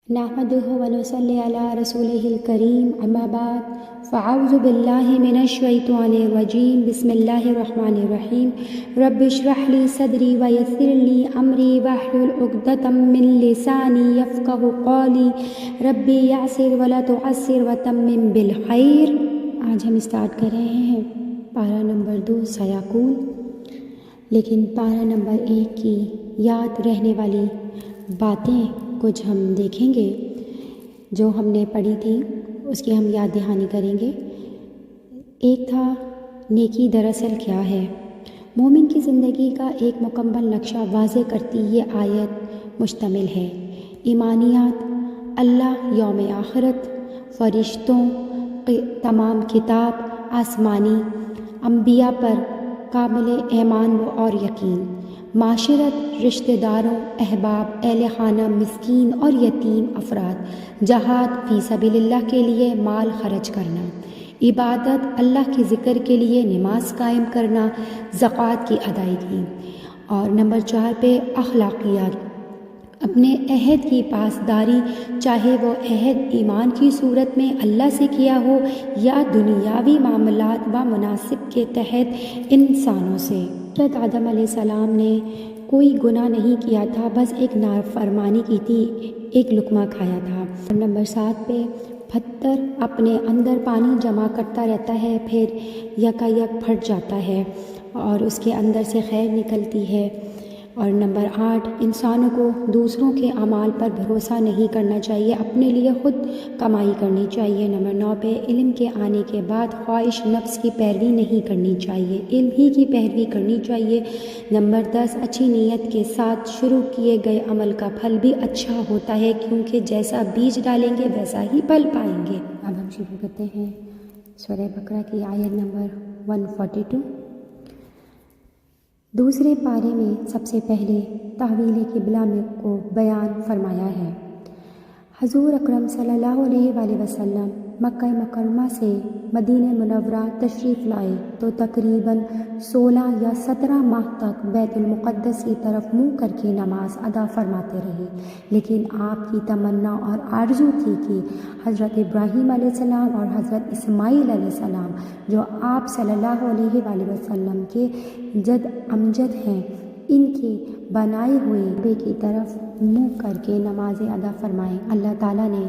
نحمده ونصلي على رسوله الكريم اما بعد فاعوذ بالله من الشيطان الرجيم بسم الله الرحمن الرحيم رب اشرح لي صدري ويسر لي امري واحلل عقدة من لساني يفقهوا قولي ربي يسر ولا تعسر وتمم بالخير۔ آج ہم اسٹارٹ کر رہے ہیں پارہ نمبر 2 سیاکون، لیکن پارہ نمبر 1 کی یاد رہنے والی باتیں کچھ ہم دیکھیں گے جو ہم نے پڑھی تھی، اس کی ہم یاد دہانی کریں گے۔ ایک تھا نیکی دراصل کیا ہے۔ مومن کی زندگی کا ایک مکمل نقشہ واضح کرتی یہ آیت مشتمل ہے۔ ایمانیات، اللہ، یوم آخرت، فرشتوں، تمام کتاب، آسمانی انبیاء پر کامل ایمان اور یقین، معاشرت، رشتہ داروں، احباب، اہل خانہ، مسکین اور یتیم افراد، جہاد فی سبیل اللہ کے لیے مال خرچ کرنا، عبادت، اللہ کے ذکر کے لیے نماز قائم کرنا، زکوٰۃ کی ادائیگی، اور نمبر 4 پہ اخلاقیات، اپنے عہد کی پاسداری، چاہے وہ عہد ایمان کی صورت میں اللہ سے کیا ہو یا دنیاوی معاملات و مناسب کے تحت انسانوں سے۔ حضرت آدم علیہ السلام نے کوئی گناہ نہیں کیا تھا، بس ایک نافرمانی کی تھی، ایک لقمہ کھایا تھا۔ نمبر 7 پہ پتھر اپنے اندر پانی جمع کرتا رہتا ہے، پھر یکایک پھٹ جاتا ہے اور اس کے اندر سے خیر نکلتی ہے۔ اور نمبر 8، انسانوں کو دوسروں کے اعمال پر بھروسہ نہیں کرنا چاہیے، اپنے لیے خود کمائی کرنی چاہیے۔ نمبر 9 پہ علم کے آنے کے بعد خواہش نفس کی پیروی نہیں کرنی چاہیے، علم ہی کی پیروی کرنی چاہیے۔ نمبر 10، اچھی نیت کے ساتھ شروع کیے گئے عمل کا پھل بھی اچھا ہوتا ہے، کیونکہ جیسا بیج ڈالیں گے ویسا ہی پھل پائیں گے۔ اب ہم شروع کرتے ہیں سورہ بقرہ کی آیت نمبر 142۔ دوسرے پارے میں سب سے پہلے تحویل قبلہ کو بیان فرمایا ہے۔ حضور اکرم صلی اللہ علیہ وآلہ وسلم مکہ مکرمہ سے مدینہ منورہ تشریف لائے تو تقریباً 16 یا 17 ماہ تک بیت المقدس کی طرف منہ کر کے نماز ادا فرماتے رہے، لیکن آپ کی تمنا اور آرزو تھی کہ حضرت ابراہیم علیہ السلام اور حضرت اسماعیل علیہ السلام، جو آپ صلی اللہ علیہ وآلہ وسلم کے جد امجد ہیں، ان کی بنائے ہوئے کعبے کی طرف منہ کر کے نماز ادا فرمائیں۔ اللہ تعالیٰ نے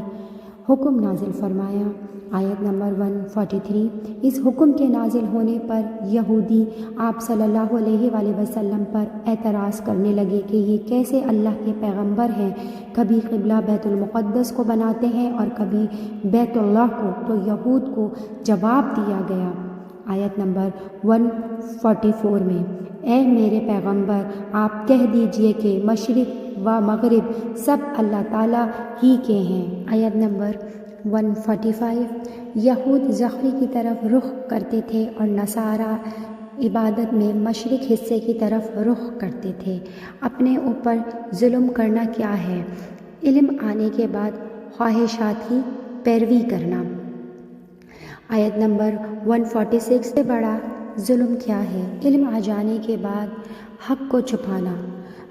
حکم نازل فرمایا۔ آیت نمبر 143، اس حکم کے نازل ہونے پر یہودی آپ صلی اللہ علیہ وآلہ وسلم پر اعتراض کرنے لگے کہ یہ کیسے اللہ کے پیغمبر ہیں، کبھی قبلہ بیت المقدس کو بناتے ہیں اور کبھی بیت اللہ کو۔ تو یہود کو جواب دیا گیا آیت نمبر 144 میں، اے میرے پیغمبر، آپ کہہ دیجئے کہ مشرق و مغرب سب اللہ تعالیٰ ہی کے ہیں۔ آیت نمبر 145، یہود زخری کی طرف رخ کرتے تھے اور نصارہ عبادت میں مشرق حصے کی طرف رخ کرتے تھے۔ اپنے اوپر ظلم کرنا کیا ہے؟ علم آنے کے بعد خواہشات کی پیروی کرنا۔ آیت نمبر 146، سے بڑا ظلم کیا ہے؟ علم آ جانے کے بعد حق کو چھپانا۔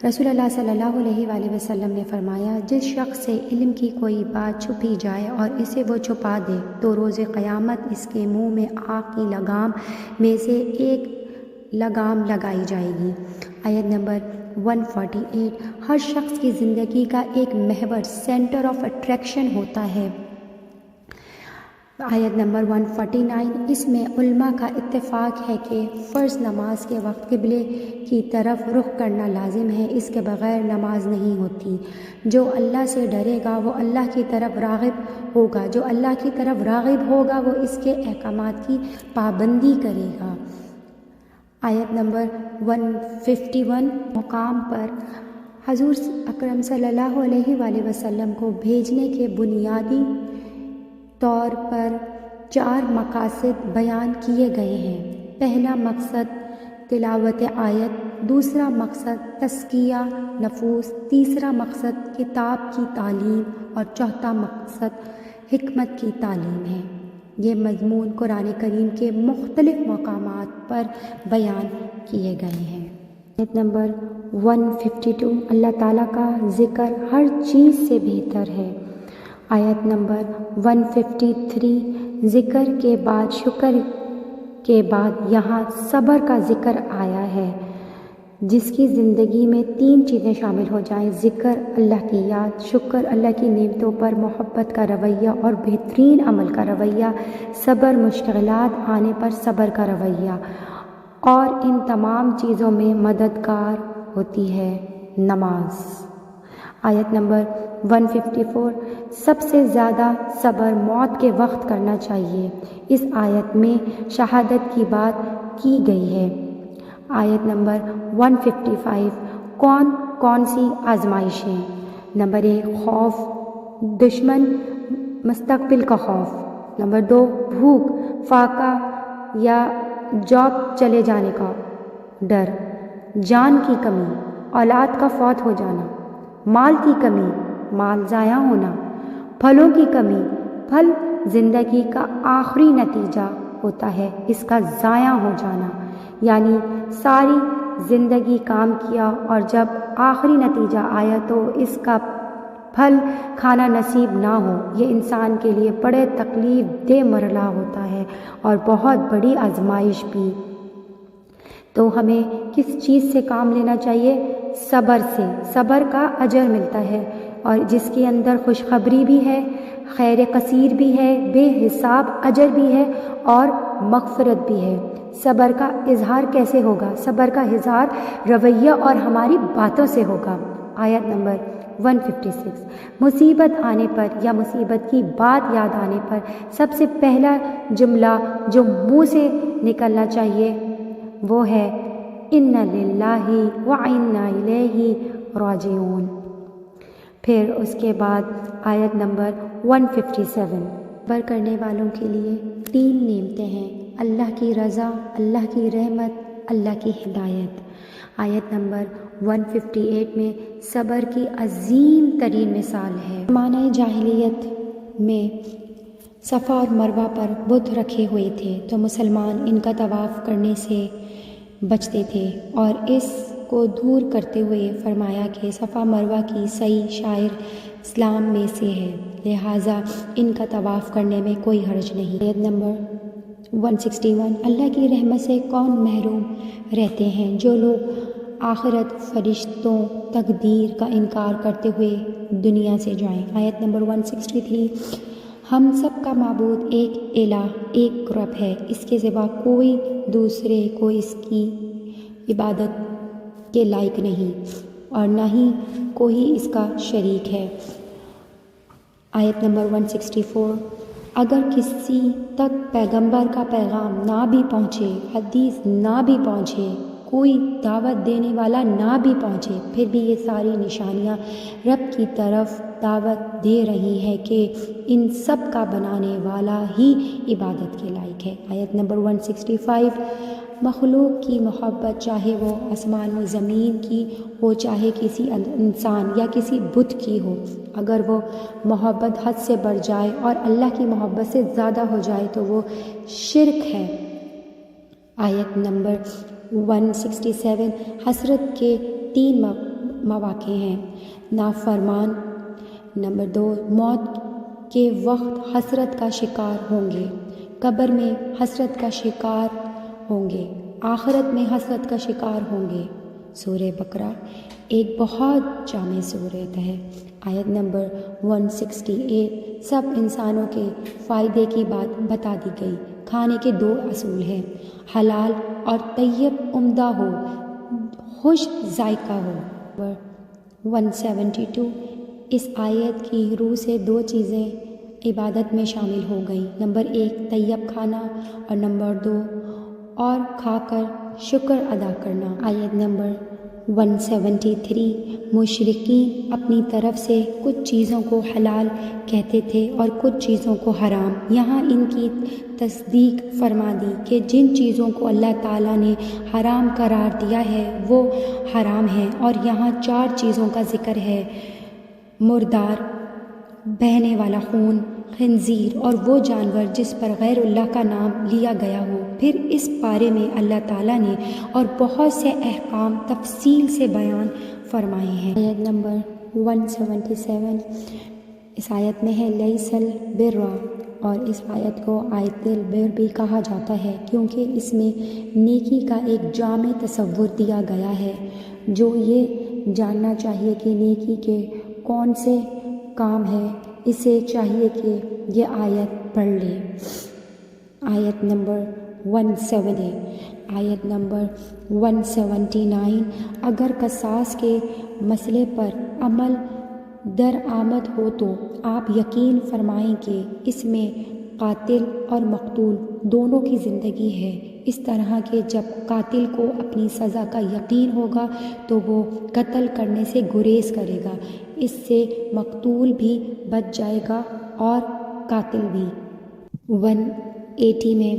رسول اللہ صلی اللہ علیہ وآلہ وسلم نے فرمایا، جس شخص سے علم کی کوئی بات چھپی جائے اور اسے وہ چھپا دے تو روز قیامت اس کے منہ میں آگ کی لگام میں سے ایک لگام لگائی جائے گی۔ آیت نمبر 148، ہر شخص کی زندگی کا ایک محور، سینٹر آف اٹریکشن ہوتا ہے۔ آیت نمبر 149، اس میں علماء کا اتفاق ہے کہ فرض نماز کے وقت قبلے کی طرف رخ کرنا لازم ہے، اس کے بغیر نماز نہیں ہوتی۔ جو اللہ سے ڈرے گا وہ اللہ کی طرف راغب ہوگا، جو اللہ کی طرف راغب ہوگا وہ اس کے احکامات کی پابندی کرے گا۔ آیت نمبر 151، مقام پر حضور اکرم صلی اللہ علیہ وآلہ وسلم کو بھیجنے کے بنیادی طور پر 4 مقاصد بیان کیے گئے ہیں۔ پہلا مقصد تلاوت آیت، دوسرا مقصد تزکیہ نفوس، تیسرا مقصد کتاب کی تعلیم اور چوتھا مقصد حکمت کی تعلیم ہے۔ یہ مضمون قرآن کریم کے مختلف مقامات پر بیان کیے گئے ہیں۔ آیت نمبر 152، اللہ تعالیٰ کا ذکر ہر چیز سے بہتر ہے۔ آیت نمبر 153 ذکر کے بعد شکر کے بعد یہاں صبر کا ذکر آیا ہے، جس کی زندگی میں 3 چیزیں شامل ہو جائیں: ذکر، اللہ کی یاد، شکر اللہ کی نعمتوں پر محبت کا رویہ اور بہترین عمل کا رویہ، صبر مشکلات آنے پر صبر کا رویہ، اور ان تمام چیزوں میں مددگار ہوتی ہے نماز۔ آیت نمبر 154 سب سے زیادہ صبر موت کے وقت کرنا چاہیے۔ اس آیت میں شہادت کی بات کی گئی ہے۔ آیت نمبر 155 کون کون سی آزمائشیں؟ نمبر 1 خوف، دشمن مستقبل کا خوف۔ نمبر 2 بھوک، فاقہ یا جاب چلے جانے کا ڈر، جان کی کمی، اولاد کا فوت ہو جانا، مال کی کمی، مال ضائع ہونا، پھلوں کی کمی، پھل زندگی کا آخری نتیجہ ہوتا ہے، اس کا ضائع ہو جانا، یعنی ساری زندگی کام کیا اور جب آخری نتیجہ آیا تو اس کا پھل کھانا نصیب نہ ہو، یہ انسان کے لیے بڑے تکلیف دہ مرحلہ ہوتا ہے اور بہت بڑی آزمائش بھی۔ تو ہمیں کس چیز سے کام لینا چاہیے؟ صبر سے۔ صبر کا اجر ملتا ہے اور جس کے اندر خوشخبری بھی ہے، خیر کثیر بھی ہے، بے حساب اجر بھی ہے اور مغفرت بھی ہے۔ صبر کا اظہار کیسے ہوگا؟ صبر کا اظہار رویہ اور ہماری باتوں سے ہوگا۔ آیت نمبر 156 مصیبت آنے پر یا مصیبت کی بات یاد آنے پر سب سے پہلا جملہ جو منہ سے نکلنا چاہیے وہ ہے اِنَّ لِلَّهِ وَإِنَّا إِلَيْهِ راجعون۔ پھر اس کے بعد آیت نمبر 157 صبر کرنے والوں کے لیے 3 نعمتیں ہیں: اللہ کی رضا، اللہ کی رحمت، اللہ کی ہدایت۔ آیت نمبر 158 میں صبر کی عظیم ترین مثال ہے۔ زمانہ جاہلیت میں صفا اور مروہ پر بت رکھے ہوئے تھے تو مسلمان ان کا طواف کرنے سے بچتے تھے اور اس کو دور کرتے ہوئے فرمایا کہ صفا مروہ کی صحیح شعائر اسلام میں سے ہے، لہٰذا ان کا طواف کرنے میں کوئی حرج نہیں۔ آیت نمبر 161 اللہ کی رحمت سے کون محروم رہتے ہیں؟ جو لوگ آخرت، فرشتوں، تقدیر کا انکار کرتے ہوئے دنیا سے جائیں۔ آیت نمبر 163 ہم سب کا معبود ایک الہ، ایک رب ہے، اس کے سوا کوئی دوسرے کو اس کی عبادت کے لائق نہیں اور نہ ہی کوئی اس کا شریک ہے۔ آیت نمبر 164 اگر کسی تک پیغمبر کا پیغام نہ بھی پہنچے، حدیث نہ بھی پہنچے، کوئی دعوت دینے والا نہ بھی پہنچے، پھر بھی یہ ساری نشانیاں رب کی طرف دعوت دے رہی ہیں کہ ان سب کا بنانے والا ہی عبادت کے لائق ہے۔ آیت نمبر 165 مخلوق کی محبت چاہے وہ آسمان و زمین کی ہو، چاہے کسی انسان یا کسی بت کی ہو، اگر وہ محبت حد سے بڑھ جائے اور اللہ کی محبت سے زیادہ ہو جائے تو وہ شرک ہے۔ آیت نمبر 167 حسرت کے 3 مواقع ہیں: نافرمان، نمبر 2 موت کے وقت حسرت کا شکار ہوں گے، قبر میں حسرت کا شکار ہوں گے، آخرت میں حسرت کا شکار ہوں گے۔ سورہ بقرہ ایک بہت جامع سورت ہے۔ آیت نمبر 168 سب انسانوں کے فائدے کی بات بتا دی گئی۔ کھانے کے 2 اصول ہیں: حلال اور طیب، عمدہ ہو، خوش ذائقہ ہو۔ 172 اس آیت کی روح سے 2 چیزیں عبادت میں شامل ہو گئیں: نمبر 1 طیب کھانا اور نمبر 2 اور کھا کر شکر ادا کرنا۔ آیت نمبر 173 مشرکین اپنی طرف سے کچھ چیزوں کو حلال کہتے تھے اور کچھ چیزوں کو حرام، یہاں ان کی تصدیق فرما دی کہ جن چیزوں کو اللہ تعالیٰ نے حرام قرار دیا ہے وہ حرام ہیں، اور یہاں 4 چیزوں کا ذکر ہے: مردار، بہنے والا خون، خنزیر اور وہ جانور جس پر غیر اللہ کا نام لیا گیا ہو۔ پھر اس بارے میں اللہ تعالیٰ نے اور بہت سے احکام تفصیل سے بیان فرمائے ہیں۔ آیت نمبر 177 اس آیت میں ہے لیس البر، اور اس آیت کو آیت البر بھی کہا جاتا ہے کیونکہ اس میں نیکی کا ایک جامع تصور دیا گیا ہے۔ جو یہ جاننا چاہیے کہ نیکی کے کون سے کام ہے، اسے چاہیے کہ یہ آیت پڑھ لے۔ آیت نمبر 170، آیت نمبر 179، اگر قصاص کے مسئلے پر عمل درآمد ہو تو آپ یقین فرمائیں کہ اس میں قاتل اور مقتول دونوں کی زندگی ہے، اس طرح کہ جب قاتل کو اپنی سزا کا یقین ہوگا تو وہ قتل کرنے سے گریز کرے گا، اس سے مقتول بھی بچ جائے گا اور قاتل بھی۔ 180 میں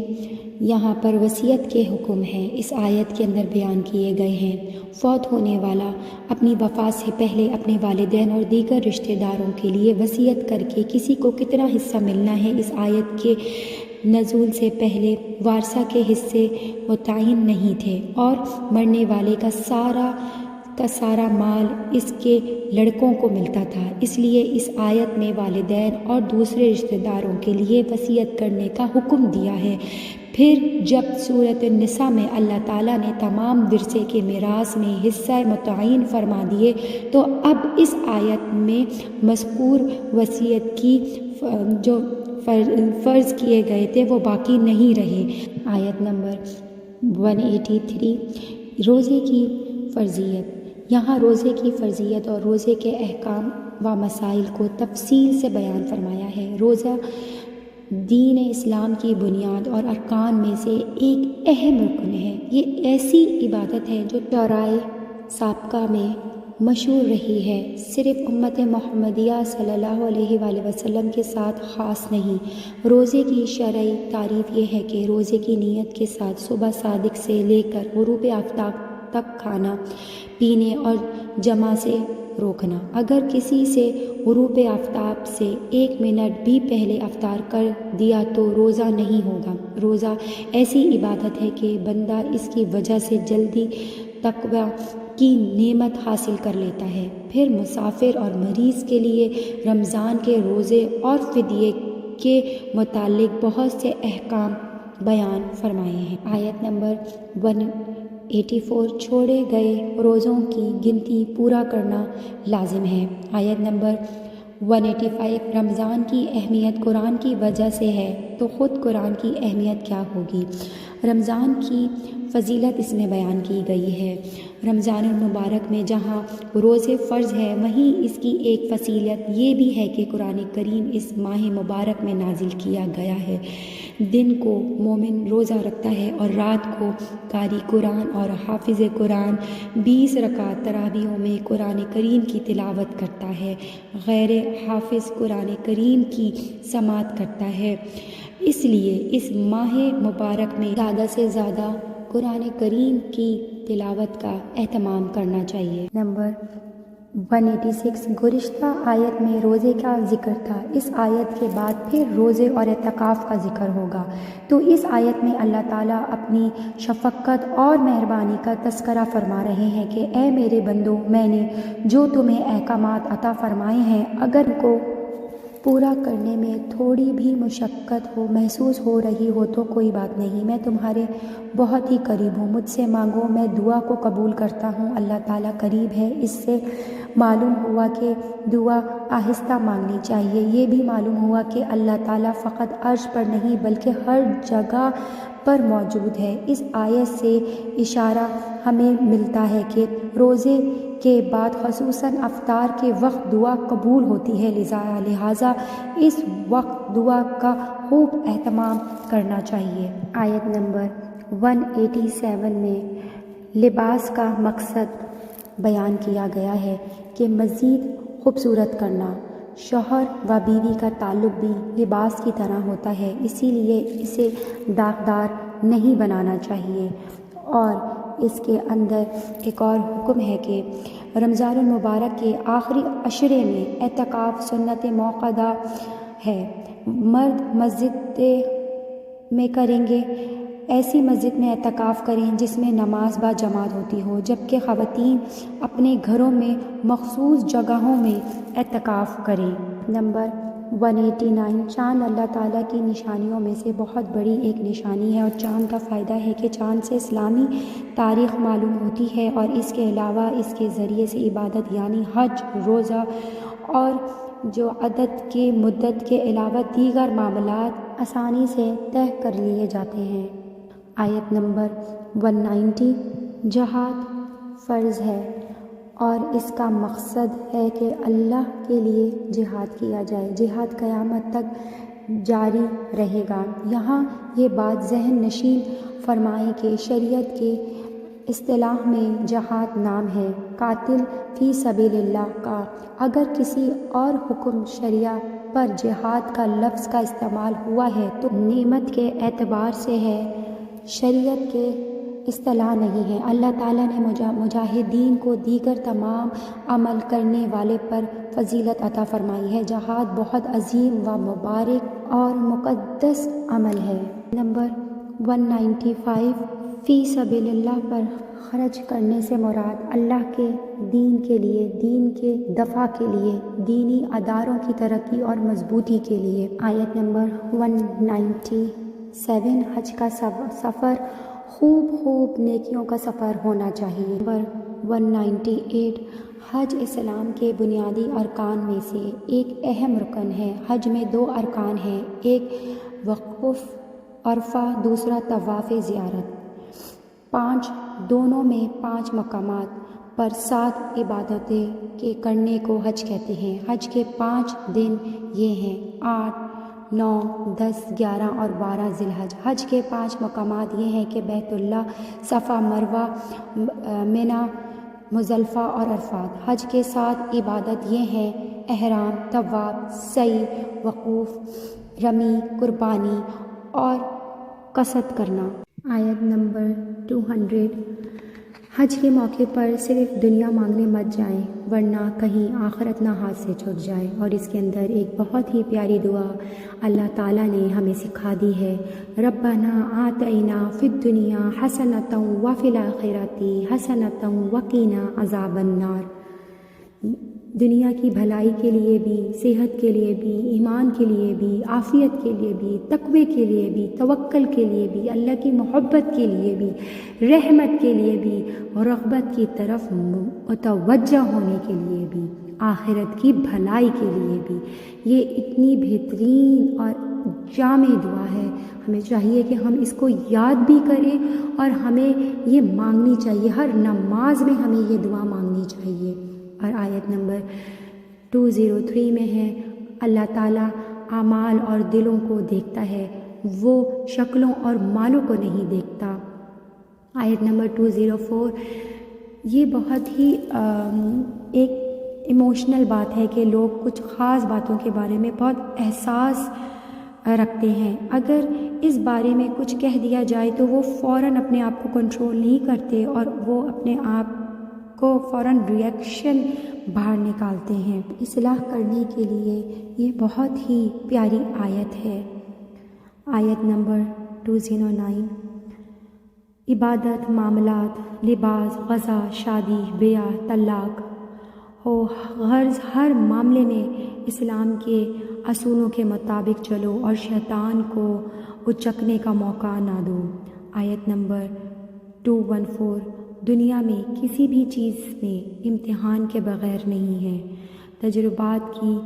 یہاں پر وصیت کے حکم ہیں، اس آیت کے اندر بیان کیے گئے ہیں۔ فوت ہونے والا اپنی وفات سے پہلے اپنے والدین اور دیگر رشتہ داروں کے لیے وصیت کر کے کسی کو کتنا حصہ ملنا ہے، اس آیت کے نزول سے پہلے وارثہ کے حصے متعین نہیں تھے اور مرنے والے کا سارا مال اس کے لڑکوں کو ملتا تھا، اس لیے اس آیت میں والدین اور دوسرے رشتہ داروں کے لیے وصیت کرنے کا حکم دیا ہے۔ پھر جب سورۃ النساء میں اللہ تعالیٰ نے تمام ورثے کے میراث میں حصہ متعین فرما دیے تو اب اس آیت میں مذکور وصیت کی جو فرض کیے گئے تھے وہ باقی نہیں رہے۔ آیت نمبر 183، روزے کی فرضیت، یہاں روزے کی فرضیت اور روزے کے احکام و مسائل کو تفصیل سے بیان فرمایا ہے۔ روزہ دین اسلام کی بنیاد اور ارکان میں سے ایک اہم رکن ہے۔ یہ ایسی عبادت ہے جو شرائع سابقہ میں مشہور رہی ہے، صرف امت محمدیہ صلی اللہ علیہ وآلہ وسلم کے ساتھ خاص نہیں۔ روزے کی شرعی تعریف یہ ہے کہ روزے کی نیت کے ساتھ صبح صادق سے لے کر غروب آفتاب تک کھانا پینے اور جمع سے روکنا، اگر کسی سے غروب آفتاب سے 1 منٹ بھی پہلے افطار کر دیا تو روزہ نہیں ہوگا۔ روزہ ایسی عبادت ہے کہ بندہ اس کی وجہ سے جلدی تقوی کی نعمت حاصل کر لیتا ہے۔ پھر مسافر اور مریض کے لیے رمضان کے روزے اور فدیے کے متعلق بہت سے احکام بیان فرمائے ہیں۔ آیت نمبر 184، چھوڑے گئے روزوں کی گنتی پورا کرنا لازم ہے۔ آیت نمبر 185، رمضان کی اہمیت قرآن کی وجہ سے ہے تو خود قرآن کی اہمیت کیا ہوگی۔ رمضان کی فضیلت اس میں بیان کی گئی ہے۔ رمضان المبارک میں جہاں روزے فرض ہے وہیں اس کی ایک فضیلت یہ بھی ہے کہ قرآن کریم اس ماہ مبارک میں نازل کیا گیا ہے۔ دن کو مومن روزہ رکھتا ہے اور رات کو قاری قرآن اور حافظ قرآن 20 رکعت تراویحوں میں قرآن کریم کی تلاوت کرتا ہے، غیر حافظ قرآن کریم کی سماعت کرتا ہے۔ اس لیے اس ماہ مبارک میں زیادہ سے زیادہ قرآن کریم کی تلاوت کا اہتمام کرنا چاہیے۔ نمبر 186، گزشتہ آیت میں روزے کا ذکر تھا، اس آیت کے بعد پھر روزے اور اعتکاف کا ذکر ہوگا، تو اس آیت میں اللہ تعالیٰ اپنی شفقت اور مہربانی کا تذکرہ فرما رہے ہیں کہ اے میرے بندو، میں نے جو تمہیں احکامات عطا فرمائے ہیں اگر کو پورا کرنے میں تھوڑی بھی مشقت محسوس ہو رہی ہو تو کوئی بات نہیں، میں تمہارے بہت ہی قریب ہوں، مجھ سے مانگو، میں دعا کو قبول کرتا ہوں۔ اللہ تعالیٰ قریب ہے، اس سے معلوم ہوا کہ دعا آہستہ مانگنی چاہیے۔ یہ بھی معلوم ہوا کہ اللہ تعالیٰ فقط عرش پر نہیں بلکہ ہر جگہ پر موجود ہے۔ اس آیت سے اشارہ ہمیں ملتا ہے کہ روزے کے بعد خصوصاً افطار کے وقت دعا قبول ہوتی ہے، لہٰذا اس وقت دعا کا خوب اہتمام کرنا چاہیے۔ آیت نمبر 187 میں لباس کا مقصد بیان کیا گیا ہے کہ مزید خوبصورت کرنا۔ شوہر و بیوی کا تعلق بھی لباس کی طرح ہوتا ہے، اسی لیے اسے داغدار نہیں بنانا چاہیے۔ اور اس کے اندر ایک اور حکم ہے کہ رمضان المبارک کے آخری عشرے میں اعتکاف سنت موقدہ ہے۔ مرد مسجد میں کریں گے، ایسی مسجد میں اعتکاف کریں جس میں نماز با جماعت ہوتی ہو، جبکہ خواتین اپنے گھروں میں مخصوص جگہوں میں اعتکاف کریں۔ نمبر 189 چاند اللہ تعالیٰ کی نشانیوں میں سے بہت بڑی ایک نشانی ہے، اور چاند کا فائدہ ہے کہ چاند سے اسلامی تاریخ معلوم ہوتی ہے، اور اس کے علاوہ اس کے ذریعے سے عبادت یعنی حج، روزہ اور جو عدد کی مدت کے علاوہ دیگر معاملات آسانی سے طے کر لیے جاتے ہیں۔ آیت نمبر 190 جہاد فرض ہے اور اس کا مقصد ہے کہ اللہ کے لیے جہاد کیا جائے۔ جہاد قیامت تک جاری رہے گا۔ یہاں یہ بات ذہن نشین فرمائیں کہ شریعت کے اصطلاح میں جہاد نام ہے قاتل فی سبیل اللہ کا۔ اگر کسی اور حکم شرعیہ پر جہاد کا لفظ کا استعمال ہوا ہے تو نعمت کے اعتبار سے ہے، شریعت کے اصطلاح نہیں ہے۔ اللہ تعالیٰ نے مجاہدین کو دیگر تمام عمل کرنے والے پر فضیلت عطا فرمائی ہے۔ جہاد بہت عظیم و مبارک اور مقدس عمل ہے۔ نمبر 195 فی سبیل اللہ پر خرچ کرنے سے مراد اللہ کے دین کے لیے، دین کے دفاع کے لیے، دینی اداروں کی ترقی اور مضبوطی کے لیے۔ آیت نمبر 197 حج کا سفر خوب نیکیوں کا سفر ہونا چاہیے۔ نمبر 198 حج اسلام کے بنیادی ارکان میں سے ایک اہم رکن ہے۔ حج میں 2 ارکان ہیں، ایک وقوف عرفہ، دوسرا طواف زیارت۔ 5 دونوں میں 5 مقامات پر 7 عبادتیں کے کرنے کو حج کہتے ہیں۔ حج کے 5 دن یہ ہیں 8، 9، 10، 11 اور 12 ذی الحج۔ حج کے 5 مقامات یہ ہیں کہ بیت اللہ، صفا، مروہ، منی، مزدلفہ اور عرفات۔ حج کے 7 عبادت یہ ہیں احرام، طواف، سعی، وقوف، رمی، قربانی اور قصد کرنا۔ آیت نمبر 200 حج کے موقع پر صرف دنیا مانگنے مت جائیں ورنہ کہیں آخرت نہ ہاتھ سے چھوٹ جائے۔ اور اس کے اندر ایک بہت ہی پیاری دعا اللہ تعالیٰ نے ہمیں سکھا دی ہے، ربنا آتینا فی الدنیا حسنۃ وفی الآخرۃ حسنۃ وقنا عذاب النار۔ دنیا کی بھلائی کے لیے بھی، صحت کے لیے بھی، ایمان کے لیے بھی، عافیت کے لیے بھی، تقوی کے لیے بھی، توکل کے لیے بھی، اللہ کی محبت کے لیے بھی، رحمت کے لیے بھی، رغبت کی طرف متوجہ ہونے کے لیے بھی، آخرت کی بھلائی کے لیے بھی۔ یہ اتنی بہترین اور جامع دعا ہے، ہمیں چاہیے کہ ہم اس کو یاد بھی کریں اور ہمیں یہ مانگنی چاہیے، ہر نماز میں ہمیں یہ دعا مانگنی چاہیے۔ اور آیت نمبر 203 میں ہے، اللہ تعالیٰ اعمال اور دلوں کو دیکھتا ہے، وہ شکلوں اور مالوں کو نہیں دیکھتا۔ آیت نمبر 204 یہ بہت ہی ایک ایموشنل بات ہے کہ لوگ کچھ خاص باتوں کے بارے میں بہت احساس رکھتے ہیں، اگر اس بارے میں کچھ کہہ دیا جائے تو وہ فوراً اپنے آپ کو کنٹرول نہیں کرتے اور وہ اپنے آپ کو فوراً ریئیکشن باہر نکالتے ہیں۔ اصلاح کرنے کے لیے یہ بہت ہی پیاری آیت ہے۔ آیت نمبر 209 عبادت، معاملات، لباس، غذا، شادی، بیاہ، طلاق ہو، غرض ہر معاملے میں اسلام کے اصولوں کے مطابق چلو اور شیطان کو اچکنے کا موقع نہ دو۔ آیت نمبر 214 دنیا میں کسی بھی چیز میں امتحان کے بغیر نہیں ہے۔ تجربات کی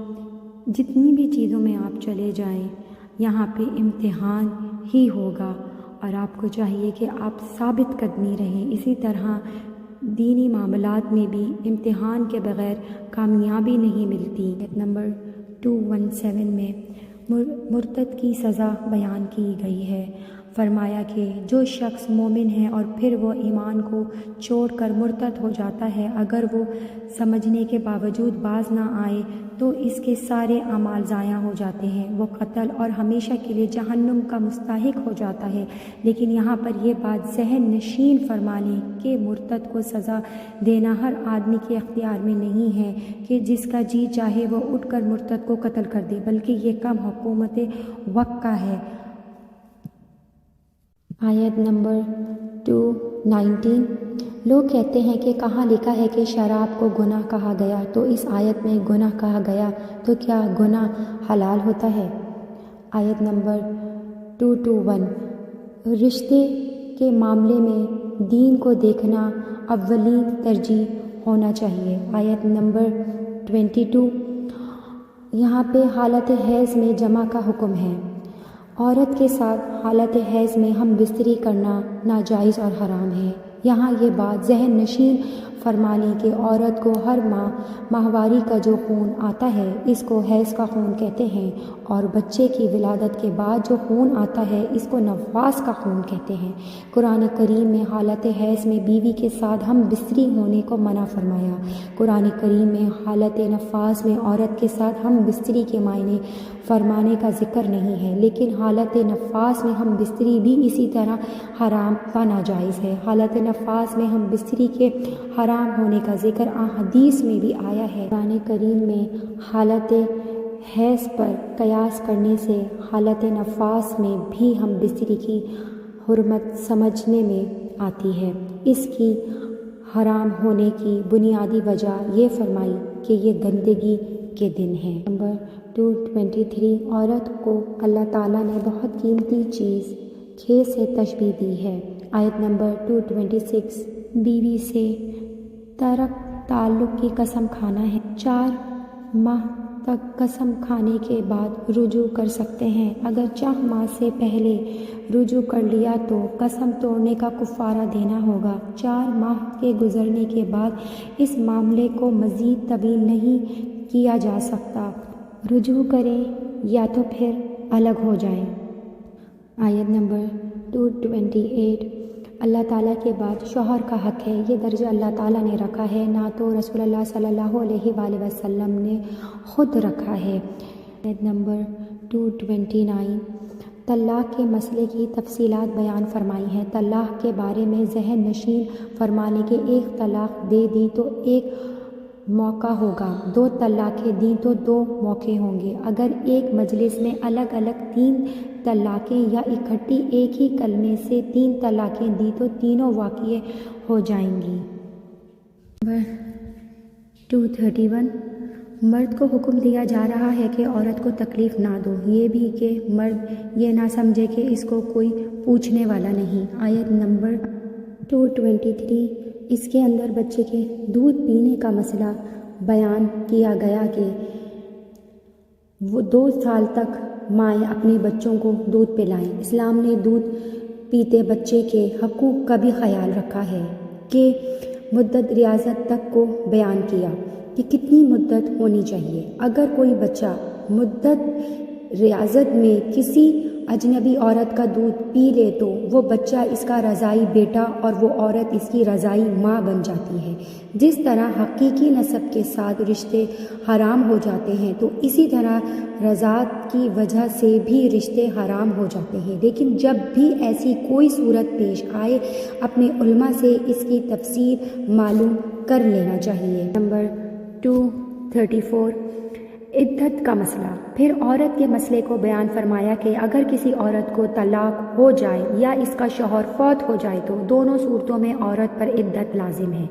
جتنی بھی چیزوں میں آپ چلے جائیں یہاں پہ امتحان ہی ہوگا، اور آپ کو چاہیے کہ آپ ثابت قدمی رہیں۔ اسی طرح دینی معاملات میں بھی امتحان کے بغیر کامیابی نہیں ملتی۔ نمبر 217 میں مرتد کی سزا بیان کی گئی ہے۔ فرمایا کہ جو شخص مومن ہے اور پھر وہ ایمان کو چھوڑ کر مرتد ہو جاتا ہے، اگر وہ سمجھنے کے باوجود باز نہ آئے تو اس کے سارے اعمال ضائع ہو جاتے ہیں، وہ قتل اور ہمیشہ کے لیے جہنم کا مستحق ہو جاتا ہے۔ لیکن یہاں پر یہ بات ذہن نشین فرما لیں کہ مرتد کو سزا دینا ہر آدمی کے اختیار میں نہیں ہے کہ جس کا جی چاہے وہ اٹھ کر مرتد کو قتل کر دے، بلکہ یہ کام حکومت وقت کا ہے۔ آیت نمبر 219 لوگ کہتے ہیں کہ کہاں لکھا ہے کہ شراب کو گناہ کہا گیا، تو اس آیت میں گناہ کہا گیا تو کیا گناہ حلال ہوتا ہے؟ آیت نمبر 221 رشتے کے معاملے میں دین کو دیکھنا اولین ترجیح ہونا چاہیے۔ آیت نمبر 22 یہاں پہ حالت حیض میں جمع کا حکم ہے۔ عورت کے ساتھ حالت حیض میں ہم بستری کرنا ناجائز اور حرام ہے۔ یہاں یہ بات ذہن نشین فرمانی کہ عورت کو ہر ماہواری کا جو خون آتا ہے اس کو حیض کا خون کہتے ہیں، اور بچے کی ولادت کے بعد جو خون آتا ہے اس کو نفاس کا خون کہتے ہیں۔ قرآن کریم میں حالت حیض میں بیوی کے ساتھ ہم بستری ہونے کو منع فرمایا۔ قرآن کریم میں حالت نفاس میں عورت کے ساتھ ہم بستری کے معنی فرمانے کا ذکر نہیں ہے، لیکن حالت نفاس میں ہم بستری بھی اسی طرح حرام و ناجائز ہے۔ حالت نفاس میں ہم بستری کے حرام ہونے کا ذکر حدیث میں بھی آیا ہے۔ قرآن کریم میں حالت حیض پر قیاس کرنے سے حالت نفاس میں بھی ہم بستری کی حرمت سمجھنے میں آتی ہے۔ اس کی حرام ہونے کی بنیادی وجہ یہ فرمائی کہ یہ گندگی کے دن ہیں۔ نمبر 223 عورت کو اللہ تعالیٰ نے بہت قیمتی چیز کھیت سے تشبیہ دی ہے۔ آیت نمبر 226 بیوی سے ترک تعلق کی قسم کھانا ہے۔ 4 ماہ تک قسم کھانے کے بعد رجوع کر سکتے ہیں۔ اگر 4 ماہ سے پہلے رجوع کر لیا تو قسم توڑنے کا کفارہ دینا ہوگا۔ 4 ماہ کے گزرنے کے بعد اس معاملے کو مزید طویل نہیں کیا جا سکتا، رجوع کریں یا تو پھر الگ ہو جائیں۔ آیت نمبر 228 اللہ تعالیٰ کے بعد شوہر کا حق ہے، یہ درجہ اللہ تعالیٰ نے رکھا ہے، نہ تو رسول اللہ صلی اللہ علیہ وآلہ وسلم نے خود رکھا ہے۔ آیت نمبر 229 طلاق کے مسئلے کی تفصیلات بیان فرمائی ہیں۔ طلاق کے بارے میں ذہن نشین فرمانے کے ایک طلاق دے دی تو ایک موقع ہوگا، 2 طلاقیں دیں تو 2 موقع ہوں گے۔ اگر ایک مجلس میں الگ الگ 3 طلاقیں یا اکٹھی ایک ہی کلمے سے 3 طلاقیں دی تو تینوں واقع ہو جائیں گی۔ نمبر 231 مرد کو حکم دیا جا رہا ہے کہ عورت کو تکلیف نہ دو، یہ بھی کہ مرد یہ نہ سمجھے کہ اس کو کوئی پوچھنے والا نہیں۔ آیت نمبر 223 اس کے اندر بچے کے دودھ پینے کا مسئلہ بیان کیا گیا کہ وہ 2 سال تک مائیں اپنے بچوں کو دودھ پلائیں۔ اسلام نے دودھ پیتے بچے کے حقوق کا بھی خیال رکھا ہے کہ مدت ریاضت تک کو بیان کیا کہ کتنی مدت ہونی چاہیے۔ اگر کوئی بچہ مدت ریاضت میں کسی اجنبی عورت کا دودھ پی لے تو وہ بچہ اس کا رضائی بیٹا اور وہ عورت اس کی رضائی ماں بن جاتی ہے۔ جس طرح حقیقی نسب کے ساتھ رشتے حرام ہو جاتے ہیں تو اسی طرح رضاعت کی وجہ سے بھی رشتے حرام ہو جاتے ہیں، لیکن جب بھی ایسی کوئی صورت پیش آئے اپنے علماء سے اس کی تفسیر معلوم کر لینا چاہیے۔ نمبر 234 عدت کا مسئلہ۔ پھر عورت کے مسئلے کو بیان فرمایا کہ اگر کسی عورت کو طلاق ہو جائے یا اس کا شوہر فوت ہو جائے تو دونوں صورتوں میں عورت پر عدت لازم ہے۔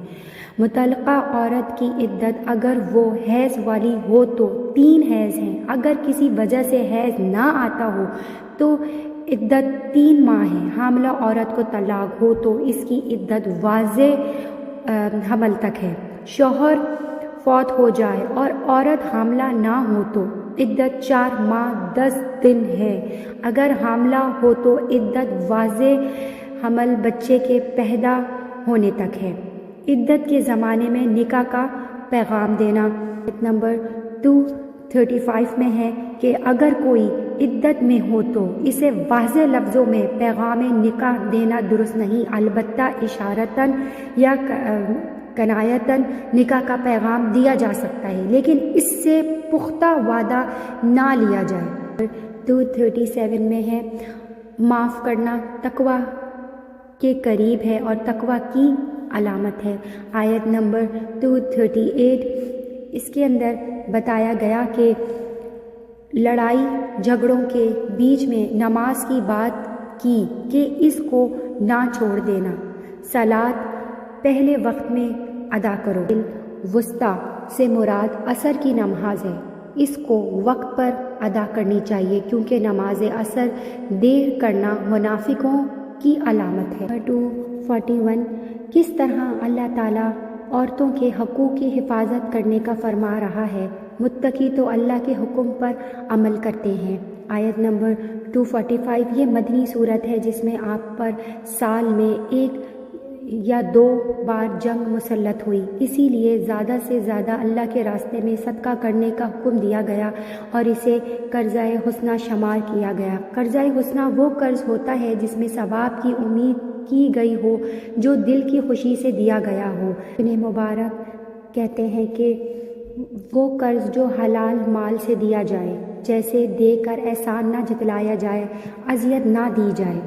متعلقہ عورت کی عدت اگر وہ حیض والی ہو تو 3 حیض ہیں، اگر کسی وجہ سے حیض نہ آتا ہو تو عدت 3 ماہ ہے۔ حاملہ عورت کو طلاق ہو تو اس کی عدت واضح حمل تک ہے۔ شوہر فوت ہو جائے اور عورت حاملہ نہ ہو تو عدت 4 ماہ 10 دن ہے۔ اگر حاملہ ہو تو عدت واضح حمل بچے کے پیدا ہونے تک ہے۔ عدت کے زمانے میں نکاح کا پیغام دینا۔ نمبر 235 میں ہے کہ اگر کوئی عدت میں ہو تو اسے واضح لفظوں میں پیغام نکاح دینا درست نہیں، البتہ اشارتاً یا کنایتاً نکاح کا پیغام دیا جا سکتا ہے، لیکن اس سے پختہ وعدہ نہ لیا جائے۔ 237 میں ہے معاف کرنا تقوی کے قریب ہے اور تقوی کی علامت ہے۔ آیت نمبر 238 اس کے اندر بتایا گیا کہ لڑائی جھگڑوں کے بیچ میں نماز کی بات کی کہ اس کو نہ چھوڑ دینا، صلاۃ پہلے وقت میں ادا کرو۔ وسطیٰ سے مراد عصر کی نماز ہے، اس کو وقت پر ادا کرنی چاہیے کیونکہ نماز عصر دیر کرنا منافقوں کی علامت ہے۔ 241 کس طرح اللہ تعالیٰ عورتوں کے حقوق کی حفاظت کرنے کا فرما رہا ہے۔ متقی تو اللہ کے حکم پر عمل کرتے ہیں۔ آیت نمبر 245 یہ مدنی صورت ہے جس میں آپ پر سال میں 1 یا 2 بار جنگ مسلط ہوئی، اسی لیے زیادہ سے زیادہ اللہ کے راستے میں صدقہ کرنے کا حکم دیا گیا اور اسے قرضہ حسنہ شمار کیا گیا۔ قرضہ حسنہ وہ قرض ہوتا ہے جس میں ثواب کی امید کی گئی ہو، جو دل کی خوشی سے دیا گیا ہو۔ ابن مبارک کہتے ہیں کہ وہ قرض جو حلال مال سے دیا جائے، جیسے دے کر احسان نہ جتلایا جائے، اذیت نہ دی جائے۔